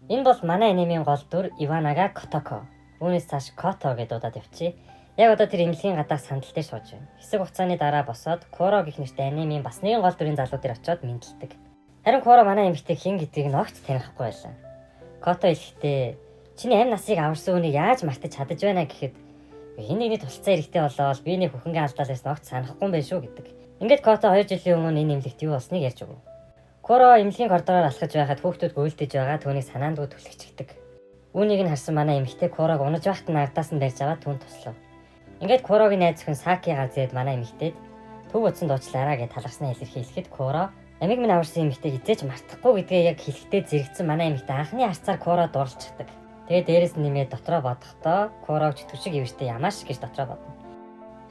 Энэ бол манай анимын гол дүр Иванага Котоко. Үүнээс цааш Кото гэдээ удаад явчих. Яг одоо тэр эмнэлгийн гадаах сандал дээр сууж байна. Хэсэг хугацааны дараа босоод Коро гэх нэртэй анимын бас нэгэн гол дүрийн залуу дээр очиод мэдлдэг. Харин Коро манай эмэгтэй хэн гэдгийг нь огт танихгүй байлаа. Кото хэлэхдээ чиний амь насыг аварсан үнийг яаж мартаж чадаж байна гэхэд энэ нэгний тусалцаа эрэхтэй болоод би нэг хөхөнгөө алдаал байсан огт санахгүй байх шүү гэдэг. Ингээд Кото 2 жилийн өмнө энэ эмнэлэгт юу болсныг ярьж өгөв. Коро эмнэлгийн коридороор алхаж байхад хүүхдүүд гуйлдэж байгаа түүнийг санаандгүй түлхчихдэг. Үүнийг нь харсан манай эмэгтэй Корог унаж байхад нь ардаас нь барьж аваад түүнд туслав. Ингээд Корогийн найз өхөн Саки газрээд манай эмэгтэйд төв утсан дуучлаараа гэж таларснаа илэрхийлэхэд Коро амиг минь аварсан эмэгтэйг эзэж мартахгүй гэдгээ яг хэлэхдээ зэрэгцэн манай эмэгтэй анхны харцаар Коро дурлцдаг. Тэгээд дээрэс нь нэмээд дотроо бодохдоо Корог чөтгөршиг ивэртэй ямааш гэж дотроо бодно.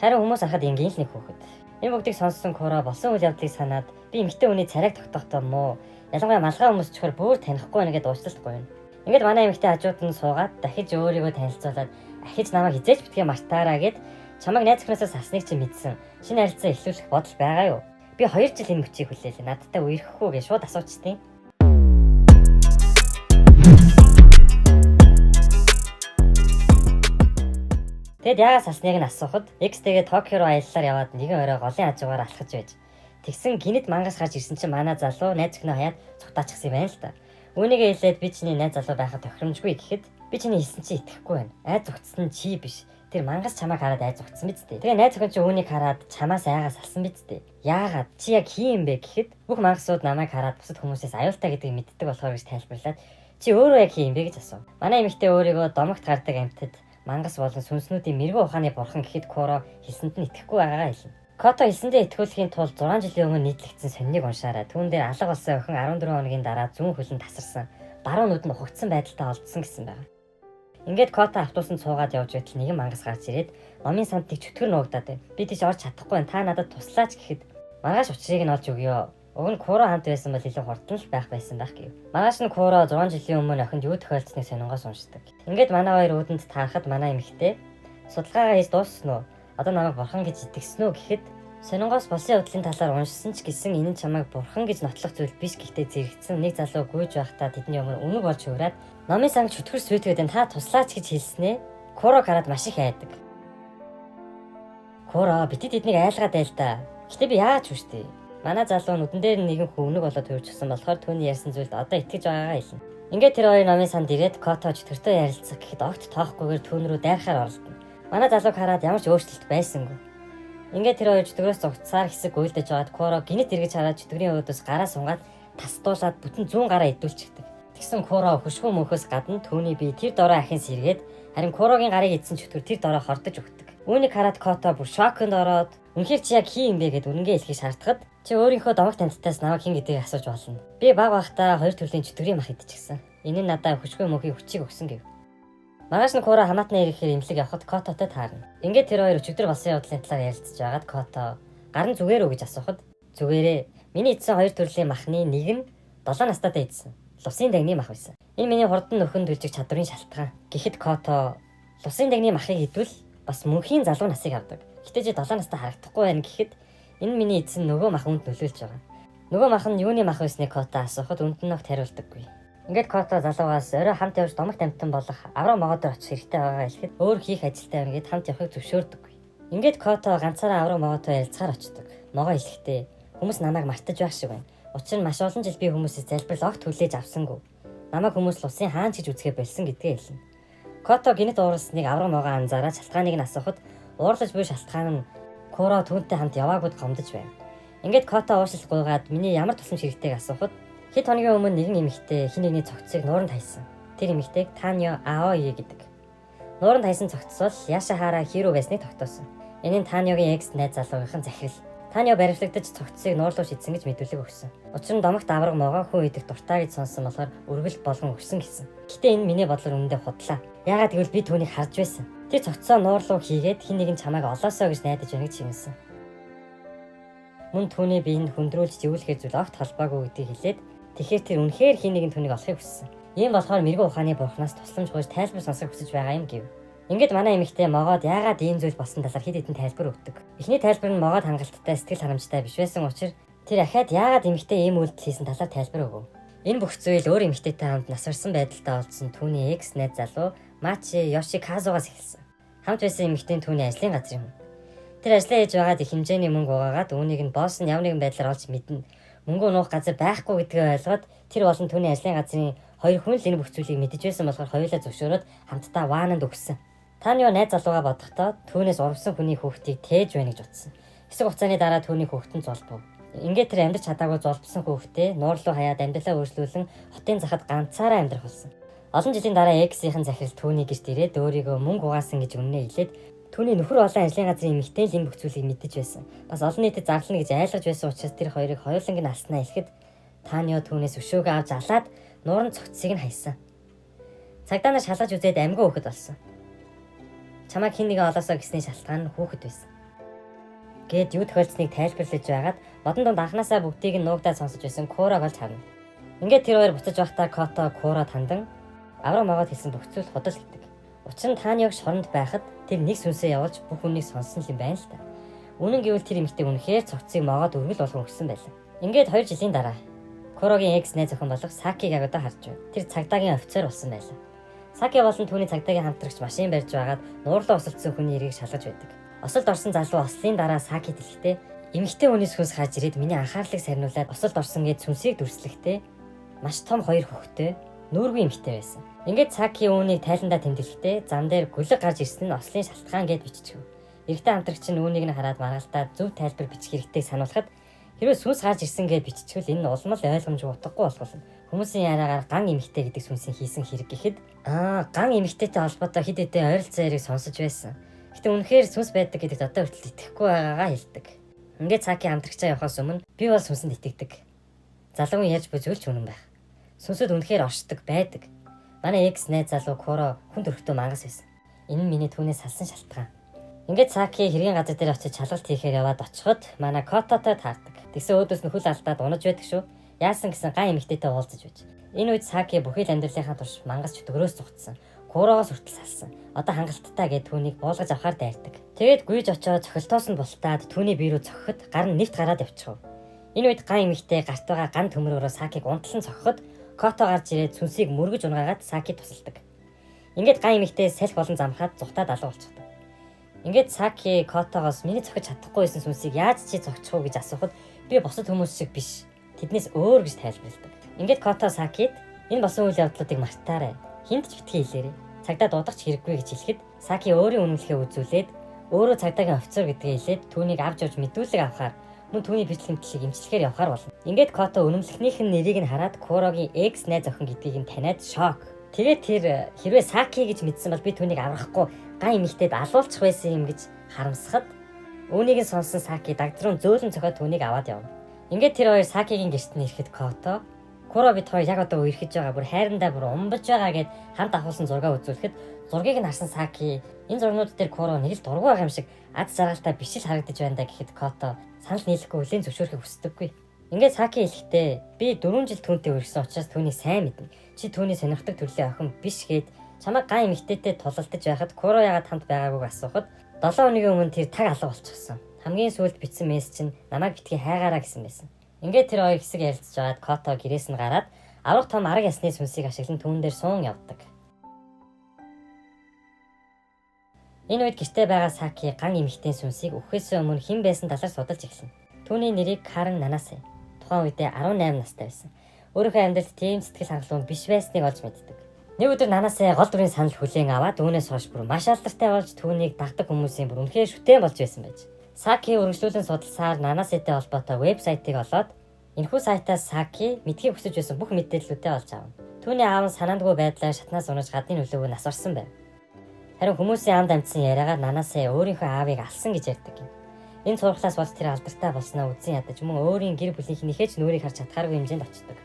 Харин хүмүүс ахад ингийн л нэг хүүхэд. Энэ бүгдийг сонссон Коро болсон үйл явдлыг санаад би эмэгтэй хүний царайг тогтохдоо мó ялангуяа малгай хүмүүс чухал бүр танихгүй байна гэдээ уучлалтгүй байна. Ингээд манай эмэгтэй хажууд нь суугаад дахиж өөрийгөө танилцуулаад ахиж намайг хизээж битгий мартаараа гэд чамайг найз өхнөөсөө салсныг чи мэдсэн. Шинэ харилцаа эхлүүлэх бодол байгаа юу? Би 2 жил энэ мөчийг хүлээлээ. Надтай үерхэхгүй гэж шууд асуучтیں۔ Тэгэд яагаас салсныг нь асуухад X-тэйгээ Токио руу аяллаар яваад нэгэн орой голын хажуугаар алхаж байж. Тэгсэн гинэт мангас гарч ирсэн чинь манай залуу найз өхнөө хаяад цугтаачихсан юм байна л та. Үүнийгээ хэлээд би чиний найз залуу байхад тохиромжгүй гэхэд би чиний хэлсэн чи итгэхгүй байна. Айз зугтсан нь чи биш. Тэр мангас чамайг хараад айз зугтсан биз дээ. Тэгээ найз өхөн чи үүнийг хараад чамаас айгаа салсан биз дээ. Яагаад чи яг хий юм бэ гэхэд бүх мангасууд намайг хараад бусад хүмүүсээс аюултай гэдгийг мэддэг болохоор гэж тайлбарлаад чи өөрөө яг хий юм бэ гэж асуув. Манай эмэгтэй өөрийгөө домогт гардаг амьтад мангас болон сүнснүүдийн мэрэгэн ухааны бурхан гэхэд Коро хэлсэнд нь итгэхгүй байгаагаа хэлнэ. Кото хэлсэндээ итгүүлэхийн тулд 6 жилийн өмнө нийтлэгдсэн сониныг уншаарай. Түүн дээр алга болсон охин 14 хоногийн дараа зүүн хөлөнд тасарсан, баруун нүд нь ухагдсан байдалтай олдсон гэсэн байна. Ингээд Кото автобусанд суугаад явж байтал нэгэн мангас гарч ирээд номын сандтыг чөтгөр нуугдаад байна. Би тийч орж чадахгүй байна. Та надад туслаач гэхэд маргааш учрыг нь олж өгье. Уг нь Коро хамт байсан бол илүү хурдан л байх байсан байх гэв. Маргааш нь Коро 6 жилийн өмнө охинд юу тохиолдсныг сонингоос уншдаг. Ингээд манай хоёр үүдэнд таахад манай эмэгтэй судалгаагаа хийж дууссан уу? Одоо намайг бурхан гэж итгэсэн үү гэхэд сонингоос болсон явдлын талаар уншсан ч гэсэн энэ нь чамайг бурхан гэж нотлох зүйл биш гэхдээ зэрэгцэн нэг залуу гүйж байхдаа тэдний өмнө үнэг болж хуураад номын санг чөтгөр сүйтгэдэн та туслаач гэж хэлснээ Коро хараад маш их айдаг. Коро битэд эднийг айлгаад байл та. Гэтэ би яаж хүчтэй. Манай залуу нүдэн дээр нэгэн хүн үнэг болоод хөвчихсөн болохоор түүний ярьсан зүйлд одоо итгэж байгаагаа хэлнэ. Ингээд тэр хоёр номын санд ирээд Кото чөтгөртөө ярилцах гэхэд огт тоохгүйгээр түүн рүү дайрахаар оролдоно. Манай залууг хараад ямар ч өөрчлөлт байсангүй. Ингээд тэр хоёр чөтгөрөөс зугцаар хэсэг уйлдаж байгаад Коро гинэт эргэж хараад чөтгөрийн өөдөөс гараа сунгаад тасдуулаад бүтэн 100 гараа идүүлчихдэг. Тэгсэн Коро хөшгөө мөнхөөс гадна түүний бие тэр дорой ахин сэргээд харин Корогийн гарыг идсэн чөтгөр тэр дорой хордож өгдөг. Үүнийг хараад Кото бүр шоконд ороод үнэхээр чи яг хий юм бэ гэд үнэнгээ хэлхийг шаардахад чи өөрийнхөө домогт амьтдаас намайг хэн гэдгийг асууж болно. Би баг байхдаа 2 төрлийн чөтгөрийн мах идчихсэн. Энэ нь надад хөшгөө мөнхийн хүчийг өгсөн гэв. Маргааш нь Коро хамаатны ирэхээр имлэг явахад Кототой таарна. Ингээд тэр хоёр өчигдөр болсон явдлын талаар ярилцж байгаад Кото гарын зүгээр үү гэж асуухад зүгээрээ миний идсэн 2 төрлийн махны нэг нь 7 настайдаа идсэн. Лусын дагны мах байсан. Энэ миний хурдан нөхөн төлжих чадварын шалтгаан. Гэхэд Кото лусын дагны махыг идвэл бас мөнхийн залуу насыг авдаг. Гэтэ чи 7 настай харагдахгүй байна гэхэд энэ миний идсэн нөгөө мах үнд нөлөөлж байгаа. Нөгөө мах нь юуны мах байсныг Кото асуухад үнд нь огт хариулдаггүй. Ингээд Кото залуугаас орой хамт явж домогт амтан болох авраа могоодор очих хэрэгтэй байгаа хэлэхэд өөр хийх ажилтай байна гэд хамт явахыг зөвшөөрдөггүй. Ингээд Кото ганцаараа авраа могоодоо ярилцахаар очдог. Могоо хэлэхдээ хүмүүс намайг мартаж байх шиг байна. Учир нь маш олон жил би хүмүүсээс залбирал огт хүлээж авсангүй. Намайг хүмүүс лусын хаан гэж үзгээ болсон гэдгээ хэлнэ. Кото гинэт ууралсныг авраа могоо анзаараад шалтгааныг нь асуухад уурлаж буй шалтгаан нь Коро түүнтэй хамт яваагүйд гомдож байна. Ингээд Кото уушлал гуйгаад миний ямар тусламж хэрэгтэйг асуухад хэд хоногийн өмнө нэгэн эмэгтэй хин нэгний цогцыг нууранд хайсан. Тэр эмэгтэйг Таньо Аои гэдэг. Нууранд хайсан цогцол Яшахара Хиро байсныг тогтоосон. Энэ нь Таньогийн экс найз залуугийнхан захирал. Таньо баривчлагдаж цогцыг нуурлуу шидсэн гэж мэдүүлэг өгсөн. Учир нь домогт авраг могоо хүн идэх дуртай гэж сонсон болохоор үргэлж болгон өгсөн гэсэн. Гэтэ энэ миний бодлоор үнэндээ худлаа. Яагаад гэвэл би түүнийг харж байсан. Тэр цогцоо нуурлуу хийгээд хин нэгэн чамайг олоосоо гэж найдаж байна гэж хэлсэн. Мөн түүний биеинд хөндрүүлж живүүлэхээр зүйл огт холбоогүй гэдгийг хэлээд тэгэхээр тэр үнэхээр хин нэгэн түүнийг олохыг хүссэн. Ийм болохоор мэрэгэн ухааны бурхнаас тусламж гуйж тайлбар сонсох хүсэж байгаа юм гэв. Ингээд манай эмэгтэй могоод яагаад ийм зүйл болсон талаар хэд хэдэн тайлбар өгдөг. Эхний тайлбар нь могоод хангалттай сэтгэл харамжтай биш байсан учраас тэр ахаад яагаад эмэгтэй ийм үйлдэл хийсэн талаар тайлбар өгөв. Энэ бүх зүйл өөр эмэгтэйтэй хамт нас барсан байдалтай олдсон түүний экс найз залуу Мачи Йошиказугаас эхэлсэн. Хамт байсан эмэгтэй нь түүний ажлын газрын хүн. Тэр ажиллаа хийж байгаад их хэмжээний мөнгө угаагаад үүнийг нь босс нь ямар нэгэн байдлаар олж мэднэ. Мөнгө нуух газар байхгүй гэдгээ ойлгоод тэр болон түүний ажлын газрын хоёр хүн л энэ бүх зүйлийг мэдэж байсан болохоор хоёулаа зөвшөөрөөд хамтдаа Ваананд өгсөн. Та нь юу найз залуугаа бодохдоо түүнээс урвсан хүний хүүхдийг тээж байна гэж утсан. Хэсэг хугацааны дараа түүний хүүхэд нь золбов. Ингээд тэр амьдарч чадаагүй золбсон хүүхдээ нуур руу хаяад амьдралаа өөрчлүүлэн хотын захад ганцаараа амьдрах болсон. Олон жилийн дараа эксийнхэн захирал түүний гэрт ирээд өөрийгөө мөнгө угаасан гэж үнэнээ хэлээд түүний нөхөр олон ажлын газрын эмэгтэй л энэ бүх зүйлийг мэдэж байсан. Бас олон нийтэд зарлана гэж айлгаж байсан учраас тэр хоёрыг хоёуланг нь алснаа хэлэхэд Танио түүнээс өшөөгөө авч алаад нуурын цогцсыг нь хайсан. Цагдаа нар шалгаж үзээд амьгүй хүүхэд болсон. Чамайг хэн нэгэн олоосоо гэсний шалтгаан нь хүүхэд байсан. Гэт юу тохиолдсныг тайлбарлаж байгаад модон донд анханасаа бүгдийг нь нуугдаад сонсож байсан Кураг олж харна. Ингээд тэр хоёр буцаж байхдаа Кото Кураа тандан авраг могоод хэлсэн бүх зүйл худал гэдэг. Учир нь Таниог шоронд байхад тэр нэг сүнсээ явуулж бүх хүнийг сонсон юм байна л та. Үнэн гэвэл тэр эмэгтэй үнэхээр цогцыг могоод өргөл болгон өгсөн байлаа. Ингээд 2 жилийн дараа Корогийн экс найз охин болох Сакиг агадаа харж байна. Тэр цагдаагийн офицер болсон байлаа. Саки болон түүний цагдаагийн хамтрагч машин барьж байгаад нуурлаа осолдсон хүний эрийг шалгаж байдаг. Осолд орсон залуу ослын дараа Саки дэлгэхдээ эмэгтэй хүний сүнс хааж ирээд миний анхаарлыг сарниулаад осолд орсон гэж сүнсийг дүрслэхдээ маш том хоёр хөхтэй нүүргүй эмэгтэй байсан. Ингээд Саки үүнийг тайландаа тэмдэглэхдээ зам дээр гүлэг гарч ирсэн нь ослын шалтгаан гэд биччихв. Эрэгтэй хамтрагч нь үүнийг нь хараад маргалтаа зөв тайлбар бичих хэрэгтэйг сануулхад хэрвээ сүнс гарч ирсэн гэж биччихвэл энэ улмал ойлгомжгүй утгагүй болох болно. Хүмүүсийн яриагаар ган эмэгтэй гэдэг сүнсийн хийсэн хэрэг гэхэд ган эмэгтэйтэй холбоотой хэд хэдэн ойролцоо яриг сонсож байсан. Гэтэ үнэхээр сүнс байдаг гэдэгт одоо хүртэл итгэхгүй байгаагаа хэлдэг. Ингээд Саки хамтрагчаа явахаас өмнө би бол сүнсэнд итгэдэг. Залуугийн ярьж буй зүйлч үнэн байх. Сүнсэд үнэхээр оршдог байдаг. Манай экс найз залуу Куро хүн төрхтөө мангас байсан. Энэ нь миний түүнээс салсан шалтгаан. Ингээд Саки хэргийн газар дээр очиж шалгалт хийхээр яваад очиход манай Кототой таардаг. Тэгсэн өөдөөс нь хөл алдаад унаж байдаг шүү. Яасан гэсэн ган эмэгтэйтэй уулзаж байж. Энэ үед Саки бүхэл амьдралынхаа турш мангас чөтгөрөөс цугтсан. Курогоос хүртэл салсан. Одоо хангалттай гэд түүнийг буулгаж авахар дайрдаг. Тэгээд гүйж очоод цохилтоос нь бултаад түүний бие рүү цохиход гар нь нэвт гараад явчихв. Энэ үед ган эмэгтэй гарт байгаа ган төмрөөрөө Сакиг унтлан цохиход Кото гарч ирээд сүнсийг мөргөж унгаагаад Саки тусалдаг. Ингээд ган эмэгтэй салхи болон замхаад зүхтаад алга болчихдог. Ингээд Саки Котогоос миний цохиж чадахгүй байсан сүнсийг яаж чи цогчих уу гэж асуухад би бусад хүмүүс шиг биш. Тэднээс өөр гэж тайлбарладаг. Ингээд Кото Сакид энэ босон үйл явдлуудыг мартаарай. Хинт ч битгий хэлээрэй. Цагдаа дуудах ч хэрэггүй гэж хэлэхэд Саки өөрийн үнэмлэхээ үзүүлээд өөрөө цагдаагийн офицер гэдгээ хэлээд түүнийг авч явж мэдүүлэг авахаар мөн түүний бичлэг хэмтлийг эмчилгээр явахаар болно. Ингээд Кото үнэмлэхнийх нь нэрийг нь хараад Курогийн экс найз охин гэдгийг нь таниад шок. Тэгээд тэр хэрвээ Саки гэж мэдсэн бол би түүнийг аврахгүй ган эмэгтэйд алуулчих байсан юм гэж харамсахад үүнийг нь сонсон Саки дагдрын зөөлөн цохиод түүнийг аваад явна. Ингээд тэр хоёр Сакигийн гэрт нь ирэхэд Кото Куро бид хоёр яг одоо үерхэж байгаа бүр хайрандаа бүр умбаж байгаа гэд хамт авахулсан зураг үзүүлэхэд зургийг нь харсан Саки энэ зургнууд дээр Куро нэг л дургу байгаа юм шиг ад заргалтай биш л харагдаж байна да гэхэд Кото санал нийлэхгүй хүлээн зөвшөөрөхийг хүсдэггүй. Ингээд Саки хэлэхдээ би 4 жил түүнтэй үргэлжсэн учраас түүнийг сайн мэднэ. Чи түүний сонирхдаг төрлийн охин биш гээд чамайг ган эмэгтэйтэй тулалдаж байхад Куро яагаад хамт байгаагүй асуухад 7 өдрийн өмнө тэр таг алга болчихсон. Хамгийн сүүлд бичсэн мессеж нь намайг битгий хайгаараа гэсэн байсан. Ингээд тэр хоёр хэсэг ярилцж байгаад Кото гэрээс нь гараад аврах том арга ясны сүнсийг ашиглан түүн дээр суун явдаг. Энэ үед гэртээ байгаа Саки ган эмэгтэй сүнсийг өгөхөөс өмнө хэн байсан талаар судалж эхэлнэ. Түүний нэрийг Карен Нанасэ. Тухайн үедээ 18 настай байсан. Өөрийнхөө амьдралд тийм сэтгэл хангалуун биш байсныг олж мэддэг. Нэг өдөр Нанасэ гол дүрийн санал хүлээн аваад үүнээс хойш бүр маш алдартай болж түүнийг дагдаг хүмүүсийн бүр үнэхээр шүтэн болж байсан байж. Саки үргэлжлүүлэн судалсаар Нанасэтэй холбоотой вебсайтыг олоод энэхүү сайтаас Саки мэдхийг хүсэж байсан бүх мэдээллүүдээ олж авна. Түүний аав нь санаандгүй байдлаар шатнаас унаж гадны нөлөөгөө нас орсон байв. Харин хүмүүсийн амд амьдсан яриагаар Нанасэ өөрийнхөө аавыг алсан гэж ярьдаг юм. Энэ сургалаас болж тэр алдартай болсноо үзэн ядаж мөн өөрийн гэр бүлийнхнийхээ ч нүрийг харж чадхааргүй хэмжээнд очдог.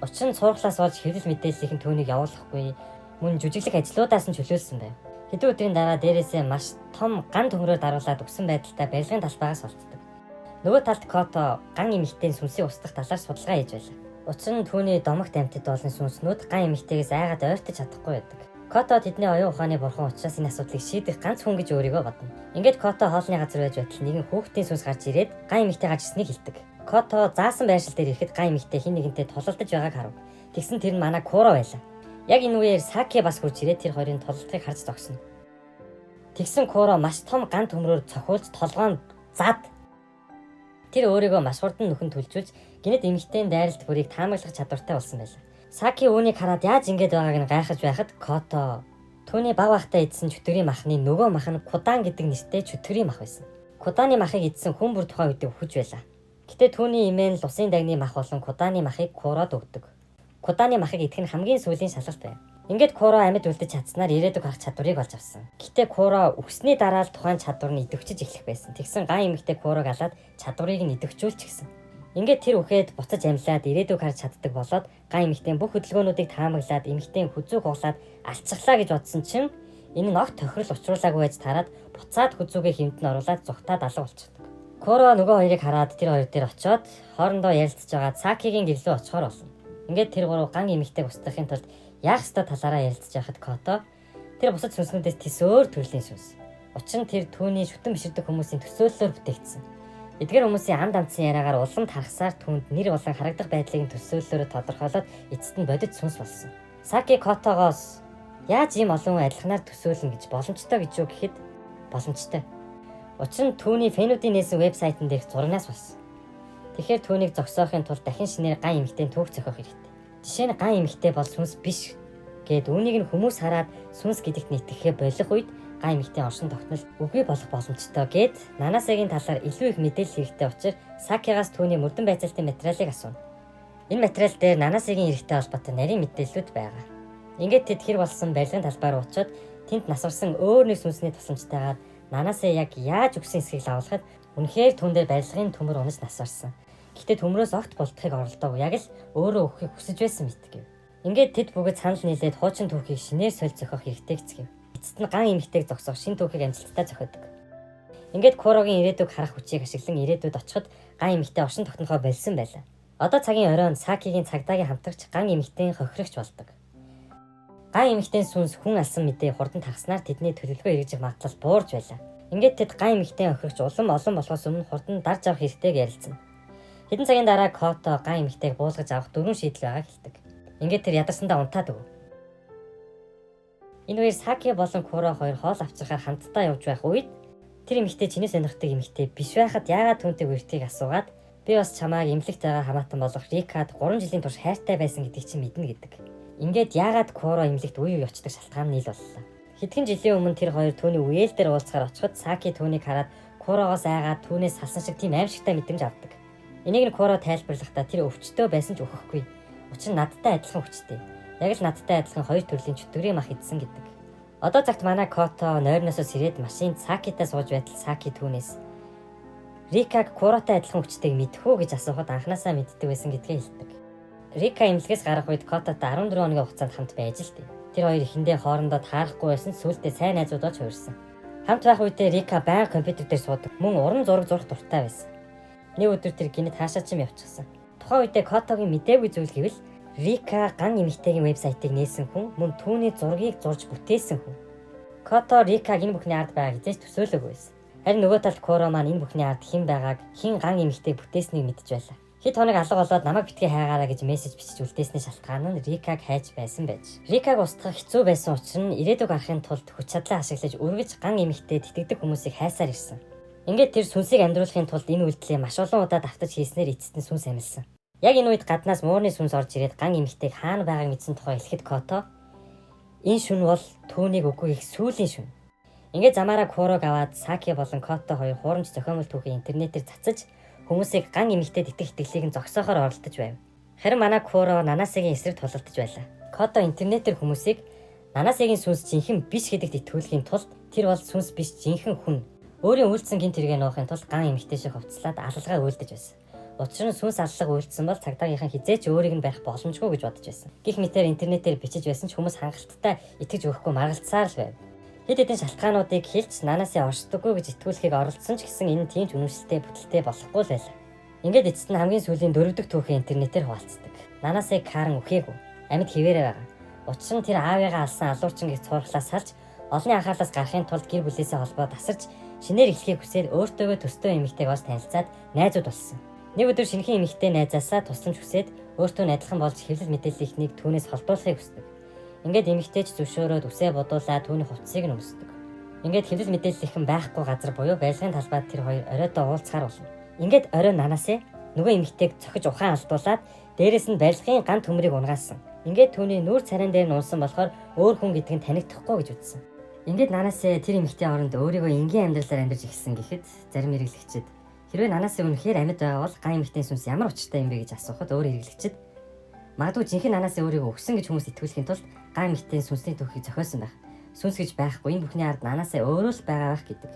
Учир нь сургалаас болж хэвлэл мэдээллийнхэн түүнийг явуулахгүй мөн жүжиглэх ажлуудаас нь чөлөөлсөн байв. Хэдэн өдрийн дараа дээрээсээ маш том ган төмрөөр даруулаад өгсөн байдалтай барилгын талбайгаас олддог. Нөгөө талд Кото ган эмэгтэй сүнсийг устгах талаар судалгаа хийж байлаа. Учир нь түүний домогт амьтад болон сүнснүүд ган эмэгтэйгээс айгаад ойртож чадахгүй байдаг. Кото тэдний оюун ухааны бурхан учраас энэ асуудлыг шийдэх ганц хүн гэж өөрийгөө бодно. Ингээд Кото хоолны газар байж байтал нэгэн хүүхдийн сүнс гарч ирээд ган эмэгтэй гарч ирснийг хэлдэг. Кото заасан байршил дээр ирэхэд ган эмэгтэй хин нэгэнтэй тололдож байгааг харав. Тэгсэн тэр нь манай Коро байлаа. Яг энэ үеэр Саки бас хурж ирээд тэр хоёрын тололдохыг харж зогсоно. Тэгсэн Коро маш том ган төмрөөр цохиулж толгоонд зад. Тэр өөрийгөө маш хурдан нөхөн түлжүүлж гинэд эмэгтэйн дайралт бүрийг таамаглах чадвартай болсон байлаа. Саки үүнийг хараад яаж ингэж байгааг нь гайхаж байхад Кото түүний бав ахтай идсэн чөтгөрийн махны нөгөө мах нь Кудан гэдэг нэртэй чөтгөрийн мах байсан. Куданы махыг идсэн хүн бүр тухайн үед өвхөж байлаа. Гэтэ түүний имэн л усын дагны мах болон Куданы махыг Кород өгдөг. Куданы махыг идэх нь хамгийн сүүлийн шалгалт байв. Ингээд Коро амьд үлдэж чадсанаар ирээдүг харах чадварыг олж авсан. Гэтэ Коро өксний дараа л тухайн чадвар нь идэвхжиж эхлэх байсан. Тэгсэн ган эмэгтэй Корог алаад чадварыг нь идэвхжүүлж гисэн. Ингээд тэр үхээд буцаж амьлаад ирээдүг харж чаддаг болоод ган эмэгтэй бүх хөдөлгөөнүүдийг таамаглаад эмэгтэй хүзүү хуглаад алчглаа гэж бодсон чинь энэ нь огт тохирол учруулаагүй байж тараад буцаад хүзүүгээ хэмтэн оруулаад зүгтаад алга болчихдог. Коро нөгөө хоёрыг хараад тэр хоёр дээр очиод хоорондоо ярилцж байгаа Сакигийн гэрлөө очихоор болно. Ингээд тэр гурав ган эмэгтэйг устгахын тулд яах ёстой талаараа ярилцж байхад Кото тэр бусад сүнснүүдээс тис өөр төрлийн сүнс. Учир нь тэр түүний шүтэн биширдэг хүмүүсийн төсөөллөөр бүтээгдсэн. Эдгээр хүмүүсийн ам дамцсан яриагаар улам тархсаар түүнд нэр болон харагдах байдлыг төсөөллөөрөө тодорхойлоод эцэст нь бодит сүнс болсон. Саки Котогоос яаж ийм олон адилханаар төсөөлнө гэж боломжтой гэж юу гэхэд боломжтой. Учир нь түүний фэнүүдийн нээсэн вебсайтн дээрх зурагнаас болсон. Тэгэхээр түүнийг зогсоохын тулд дахин шинээр ган эмэгтэй түүх зохиох хэрэгтэй. Жишээ нь ган эмэгтэй бол сүнс биш гэд үүнийг нь хүмүүс хараад сүнс гэдэгт нэтгэхээ болох үед ган эмэгтэй оршин тогтнол үгүй болох боломжтой гэд Нанасагийн талаар илүү их мэдээлэл хэрэгтэй учраас Сакигаас түүний мөрдөн байцаалтын материалыг асууна. Энэ материал дээр Нанасагийн эрхтэй холбоотой нарийн мэдээллүүд байгаа. Ингээд тэд хэр болсон барилгын талбаар очиод тэнд насварсан өөр нэг сүнсний тусламжтайгаар Нанасаа яг яаж өгсөн эсхийг лавлахад үнэхээр түн дээр барилгын төмөр унаж насварсан. Гэхдээ төмрөөс огт болтохыг оролдоогүй. Яг л өөрөө өгөхийг хүсэж байсан мэтгэв. Ингээд тэд бүгд санал нийлээд хуучин түүхийг шинээр соль зохиох хэрэгтэй гэцгээв. Эцэст нь ган эмэгтэйг зогсоох шинэ түүхийг амжилттай зохиодог. Ингээд Корогийн ирээдүг харах хүчийг ашиглан ирээдүйд очиход ган эмэгтэй оршин тогтнохоо болсон байлаа. Одоо цагийн оройн Сакигийн цагдаагийн хамтрагч ган эмэгтэйн хохирогч болдог. Ган эмэгтэйн сүнс хүн алсан мэдээ хурдан тагснаар тэдний төлөвлөгөө эргэж магадлал буурж байлаа. Ингээд тэд ган эмэгтэйн хохирогч улам олон болохоос өмнө хурдан дарж авах хэрэгтэйг ярилцсан. Хэдэн цагийн дараа Кото ган эмэгтэйг буулгаж авах дөрвөн шийдэл байгааг хэлдэг. Ингээд тэр ядарсандаа унтаад өг. Энэ үеэр Саки болон Коро хоёр хоол авчрахаар хамтдаа явж байх үед тэр эмэгтэй чиний сонирхдаг эмэгтэй биш байхад яагаад түүнтэй үртгийг асуугаад би бас чамааг эмнэлэгт байгаа хамаатан болох Рикад 3 жилийн турш хайртай байсан гэдгийг чи мэднэ гэдэг. Ингээд яагаад Коро эмнэлэгт үе үе очдог шалтгаан нь ил боллоо. Хэдхэн жилийн өмнө тэр хоёр түүний үеэл дээр уулзахаар очиход Саки түүнийг хараад Корогоос айгаад түүнээс салсан шиг тийм аимшигтай мэдрэмж авдаг. Энийг нь Коро тайлбарлахдаа тэр өвчтөө байсан ч өгөхгүй. Учир нь надтай адилхан хүчтэй. Яг л надтай адилхан хоёр төрлийн чөтгөрийн мах идсэн гэдэг. Одоо цагт манай Кото нойрноосоо сэрээд машинд Сакитай сууж байтал Саки түүнээс Рикаг Коротой адилхан хүчтэйг мэдэх үү гэж асуухад анханасаа мэддэг байсан гэдгээ хэлдэг. Рика эмнэлгээс гарах үед Кототой 14 хоногийн хугацаанд хамт байж л дээ. Тэр хоёр эхэндээ хоорондоо таарахгүй байсан сүүлдээ сайн найзууд болж хувирсан. Хамт байх үедээ Рика байнга компьютер дээр суудаг. Мөн уран зураг зурх дуртай байсан. Нэг өдөр тэр гинэд хаашаа ч юм явчихсан. Тухайн үедээ Котогийн мэдээгүй зүйл гэвэл Рика ган эмэгтэйгийн вебсайтыг нээсэн хүн, мөн түүний зургийг зурж бүтээсэн хүн. Кото Рикаг энэ бүхний ард байгааг эзэж төсөөлөөгүй байсан. Харин нөгөө талд Коро маань энэ бүхний ард хэн байгааг, хэн ган эмэгтэйг бүтээснийг мэдж байлаа. Хэд хоног алга болоод намайг битгий хайгаараа гэж мессеж бичиж үлдээсний шалтгаан нь Рикаг хайж байсан байж. Рикаг устгах хэцүү байсан учраас ирээдүг арахын тулд хүч чадлаа ашиглаж үргэлж ган эмэгтэйд итгэдэг хүмүүсийг хайсаар ирсэн. Ингээд тэр сүнсийг амьдруулахын тулд энэ үйлдэлээ маш олон удаа давтаж хийснээр эцэст нь сүнс амилсан. Яг энэ үед гаднаас муурны сүнс орж ирээд ган эмэгтэйг хаана байгааг мэдсэн тухай хэлэхэд Кото энэ шүн бол түүнийг үгүй их сүүлийн шүн. Ингээд замаараа Корог аваад Саки болон Кото хоёр хуурамч зохиомжтой түүхийг интернетээр цацаж хүмүүсийг ган эмэгтэйд итгэх итгэлийг нь зогсоохоор оролдож байв. Харин манай Коро Нанасагийн эсрэг тулалдаж байлаа. Кото интернетээр хүмүүсийг Нанасагийн сүнс жинхэнэ биш гэдэгт итгүүлэхийн тулд тэр бол сүнс биш жинхэнэ хүн. Өөрийн үйлдсэн гинт хэрэгээ нуухын тулд ган эмэгтэй шиг хувцлаад алалгаа үйлдэж байсан. Учир нь сүнс аллага үйлдсэн бол цагдаагийнхан хизээч өөрийг нь барих боломжгүй гэж бодож байсан. Гэх мэтээр интернетээр бичиж байсан ч хүмүүс хангалттай итгэж өгөхгүй маргалцсаар л байв. Хэд хэдэн шалтгаануудыг хэлж Нанасаа оршдоггүй гэж итгүүлэхийг оролдсон ч гэсэн энэ тийм ч үнэмшилтэй бүтэлтэй болохгүй л байлаа. Ингээд эцэст нь хамгийн сүүлийн 4 дахь түүхийг интернетээр хуваалцдаг. Нанасыг Карен үхээгүй. Амьд хിവэрэ байгаа. Учир нь тэр аавыгаа алсан алуурчин гэж цуурхлаас салж олонний анхаарлаас гарахын тулд гэр бүлээсээ холбоо тасарч шинээр эхлэхийг хүсээд өөртөөгөө төстэй эмэгтэйг бас танилцаад найзууд болсон. Нэг өдөр шинэхэн эмэгтэй найзаасаа тусламж хүсээд өөртөө адилхан болж хэвлэл мэдээллийнхнийг түүнээс холдуулахыг хүсдэг. Ингээд эмэгтэйч зөвшөөрөөд үсээ бодуулаад түүний хувцсыг нь өмсдөг. Ингээд хэвлэл мэдээллийнхэн байхгүй газар буюу барилгын талбайд тэр хоёр оройдоо уулзахаар болно. Ингээд орой нанаасаа нөгөө эмэгтэйг цохиж ухаан алдуулаад дээрээс нь барилгын ган төмрийг унгаасан. Ингээд түүний нүүр царайн дээр нь унсан болохоор өөр хүн гэдг нь танигдахгүй гэж үзсэн. Ингээд нанаасаа тэр эмэгтэй оронд өөрийгөө энгийн амьдралаар амьдарч эхэлсэн гэхэд зарим хэрэглэгчид хэрвээ нанаасаа үнэхээр амьд байгаа бол ган эмэгтэйн сүнс ямар учиртай юм бэ гэж асуухад өөр хэрэглэгчид магадгүй жинхэнэ нанаасаа өөрийгөө өгсөн гэж хүмүүс итгүүлэхийн тулд ган эмэгтэйн сүнсний түүхийг зохиосон байх. Сүнс гэж байхгүй, энэ бүхний ард нанаасаа өөрөө л байгаа байх гэдэг.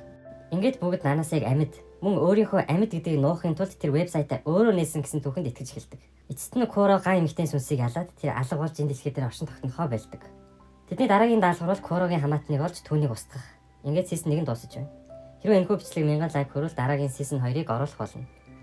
Ингээд бүгд нанаасыг амьд мөн өөрийнхөө амьд гэдгийг нуухын тулд тэр вебсайтаа өөрөө нээсэн гэсэн түүхэнд итгэж эхэлдэг. Эцэст нь Куро ган эмэгтэйн сүнсийг алаад тэр алга болж энэ дэлхий дээр оршин тогтнохоо байлдаг. Тэдний дараагийн даалгавар бол Курогийн хамаатныг олж түүнийг устгах. Ингээд сизон 1 дуусаж байна. Хэрвээ энэхүү бичлэг 1000 лайк хүрвэл дараагийн сизон 2-ыг оруулах болно.